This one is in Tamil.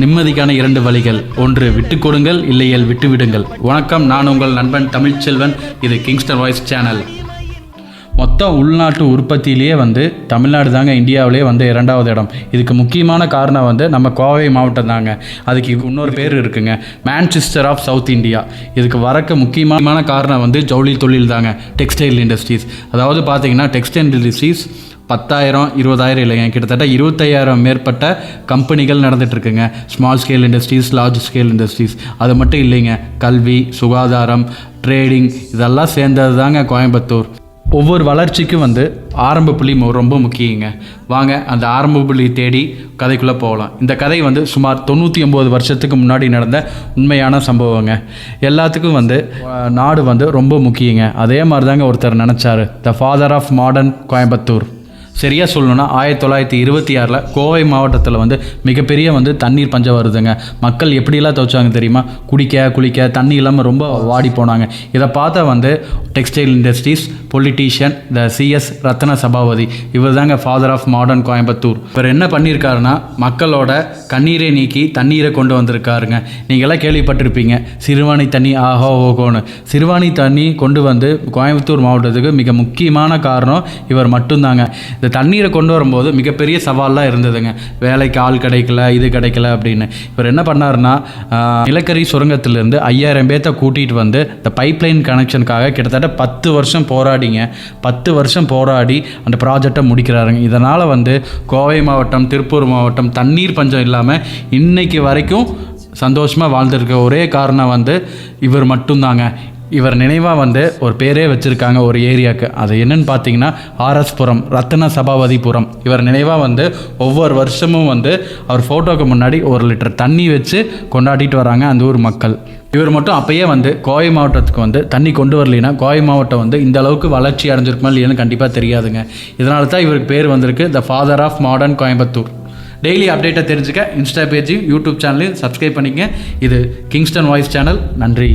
நிம்மதிக்கான 2 வழிகள். 1 விட்டு கொடுங்கள், இல்லையேல் விட்டு விடுங்கள். வணக்கம், நான் உங்கள் நண்பன் தமிழ்ச்செல்வன். இது கிங்ஸ்டன் வாய்ஸ் சேனல். மொத்தம் உள்நாட்டு உற்பத்தியிலேயே தமிழ்நாடு தாங்க இந்தியாவிலே 2வது இடம். இதுக்கு முக்கியமான காரணம் நம்ம கோவை மாவட்டம் தாங்க. அதுக்கு இன்னொரு பேர் இருக்குங்க, மான்செஸ்டர் ஆஃப் சவுத் இந்தியா. இதுக்கு வரக்க முக்கியமான காரணம் ஜவுளி தொழில் தாங்க, டெக்ஸ்டைல் இண்டஸ்ட்ரீஸ். அதாவது பார்த்தீங்கன்னா டெக்ஸ்டைல் இண்டஸ்ட்ரீஸ் 10,000 20,000 இல்லைங்க, கிட்டத்தட்ட 25,000 மேற்பட்ட கம்பெனிகள் நடந்துகிட்ருக்குங்க. Small scale industries, large scale industries. அது மட்டும் இல்லைங்க, கல்வி, சுகாதாரம், ட்ரேடிங் இதெல்லாம் சேர்ந்தது தாங்க கோயம்புத்தூர். ஒவ்வொரு வளர்ச்சிக்கும் ஆரம்ப புள்ளி ரொம்ப முக்கியங்க. வாங்க அந்த ஆரம்ப புள்ளி தேடி கதைக்குள்ளே போகலாம். இந்த கதை சுமார் 99 வருஷத்துக்கு முன்னாடி நடந்த உண்மையான சம்பவங்க. எல்லாத்துக்கும் நாடு ரொம்ப முக்கியங்க. அதே மாதிரி தாங்க ஒருத்தர் நினச்சார், த ஃபாதர் ஆஃப் மாடர்ன் கோயம்புத்தூர். சரியாக சொல்லணும்னா 1926 கோவை மாவட்டத்தில் மிகப்பெரிய தண்ணீர் பஞ்சம் வருதுங்க. மக்கள் எப்படியெல்லாம் துவைச்சாங்க தெரியுமா? குளிக்க தண்ணி இல்லாமல் ரொம்ப வாடி போனாங்க. இதை பார்த்தா டெக்ஸ்டைல் இண்டஸ்ட்ரீஸ் பொலிட்டீஷியன் த சிஎஸ் ரத்ன சபாபதி, இவர் தாங்க ஃபாதர் ஆஃப் மாடர்ன் கோயம்புத்தூர். இவர் என்ன பண்ணியிருக்காருன்னா, மக்களோட கண்ணீரை நீக்கி தண்ணீரை கொண்டு வந்திருக்காருங்க. நீங்களாம் கேள்விப்பட்டிருப்பீங்க, சிறுவாணி தண்ணி ஆஹோ ஓகோன்னு. சிறுவாணி தண்ணி கொண்டு கோயம்புத்தூர் மாவட்டத்துக்கு மிக முக்கியமான காரணம் இவர் மட்டும்தாங்க. இந்த தண்ணீரை கொண்டு வரும்போது மிகப்பெரிய சவால்லாம் இருந்ததுங்க. வேலைக்கு ஆள் கிடைக்கல, இது கிடைக்கல அப்படின்னு. இவர் என்ன பண்ணாருன்னா, நிலக்கரி சுரங்கத்திலேருந்து 5,000 பேர்த்த கூட்டிகிட்டு இந்த பைப்லைன் கனெக்ஷனுக்காக கிட்டத்தட்ட 10 வருஷம் போராடிங்க. 10 வருஷம் போராடி அந்த ப்ராஜெக்டை முடிக்கிறாருங்க. இதனால் கோவை மாவட்டம், திருப்பூர் மாவட்டம் தண்ணீர் பஞ்சம் இல்லாமல் இன்னைக்கு வரைக்கும் சந்தோஷமாக வாழ்ந்துருக்க ஒரே காரணம் இவர் மட்டும்தாங்க. இவர் நினைவாக ஒரு பேரே வச்சுருக்காங்க ஒரு ஏரியாவுக்கு. அது என்னன்னு பார்த்தீங்கன்னா RS புரம், ரத்ன சபாபதிபுரம். இவர் நினைவாக ஒவ்வொரு வருஷமும் அவர் ஃபோட்டோக்கு முன்னாடி 1 லிட்டர் தண்ணி வச்சு கொண்டாடிட்டு வராங்க அந்த ஊர் மக்கள். இவர் மட்டும் அப்போயே கோவை மாவட்டத்துக்கு தண்ணி கொண்டு வரலைன்னா கோவை மாவட்டம் இந்த அளவுக்கு வளர்ச்சி அடைஞ்சிருக்குமா இல்லையான்னு கண்டிப்பாக தெரியாதுங்க. இதனால தான் இவருக்கு பேர் வந்திருக்கு the father of modern Coimbatore. Daily அப்டேட்டை தெரிஞ்சுக்க இன்ஸ்டா பேஜையும் யூடியூப் சேனலையும் சப்ஸ்கிரைப் பண்ணிக்கங்க. இது கிங்ஸ்டன் வாய்ஸ் சேனல். நன்றி.